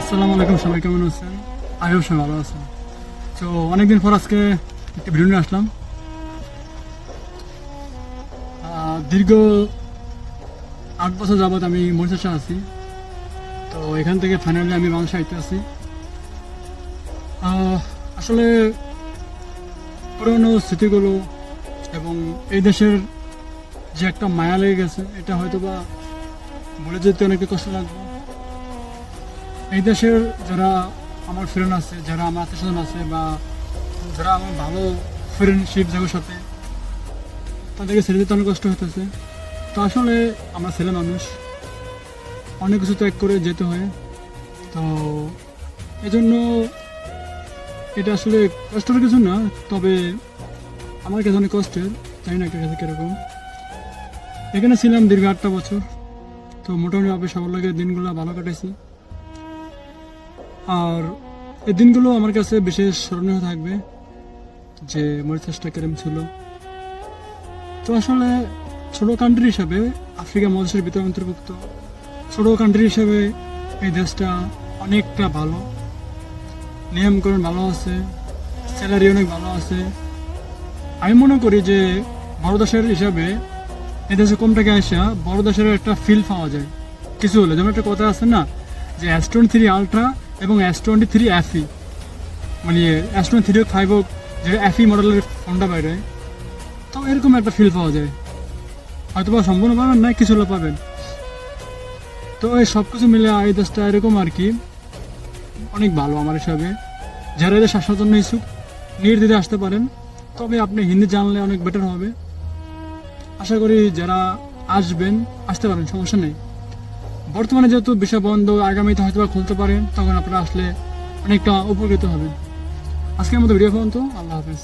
আসসালামু আলাইকুম, সবাই কেমন আছেন? আই হোপ সবাই ভালো আছেন। তো অনেকদিন পর আজকে একটা ভিডিও নিয়ে আসলাম। দীর্ঘ 8 বছর যাবৎ আমি মরিশাসে আছি। তো এখান থেকে ফাইনালি আমি বাংলাদেশে আইতে আছি। আসলে পুরনো স্মৃতিগুলো এবং এই দেশের যে একটা মায়া লেগে গেছে, এটা হয়তো বা বলে যেতে অনেক কষ্ট লাগবে। এই দেশের যারা আমার ফ্রেন্ড আছে, যারা আমার আত্মীয় স্বজন আছে, বা যারা আমার ভালো ফ্রেন্ডশিপ যাদের সাথে, তাদেরকে ছেড়ে দিতে অনেক কষ্ট হতেছে। তো আসলে আমরা ছেলে মানুষ, অনেক কিছু ত্যাগ করে যেতে হয়। তো এই জন্য এটা আসলে কষ্টের কিছু না, তবে আমার কাছে অনেক কষ্টের। জানি না একটা কাছে কীরকম। এখানে ছিলাম দীর্ঘ 8টা বছর। তো মোটামুটি ভাবে সবার লাগে দিনগুলো ভালো কাটাইছি। আর এই দিনগুলো আমার কাছে বিশেষ স্মরণীয় থাকবে, যে মরিশাসটা কেরম ছিল। তো আসলে ছোটো কান্ট্রি হিসাবে, আফ্রিকা মহাদেশের ভিতরে অন্তর্ভুক্ত ছোটো কান্ট্রি হিসাবে এই দেশটা অনেকটা ভালো, নিয়মকরণ ভালো আছে, স্যালারি অনেক ভালো আছে। আমি মনে করি যে বড় দেশের হিসাবে এই দেশে কম টাকা আসা বড় দেশের একটা ফিল পাওয়া যায় কিছু হলে। যেমন একটা কথা আছে না, যে S23 আলট্রা এবং S23 FE, মানে S23 হোক 5 হোক, যেটা FE মডেলের ফোনটা বাইরে, তো এরকম একটা ফিল পাওয়া যায়। হয়তো বা সম্পূর্ণ পাবেন না, কিছু হলে পাবেন। তো এই সব কিছু মিলে এই দেশটা এরকম আর কি, অনেক ভালো আমার হিসাবে। যারা এদের আসার জন্য ইচ্ছুক, নির্দ্বিধে আসতে পারেন। তবে আপনি হিন্দি জানলে অনেক বেটার হবে। আশা করি যারা আসবেন আসতে পারেন, সমস্যা নেই। বর্তমানে যেহেতু ভিসা বন্ধ, আগামীতে হয়তো বা খুলতে পারেন, তখন আপনারা আসলে অনেকটা উপকৃত হবেন। আজকের মতো ভিডিও পর্যন্ত, আল্লাহ হাফেজ।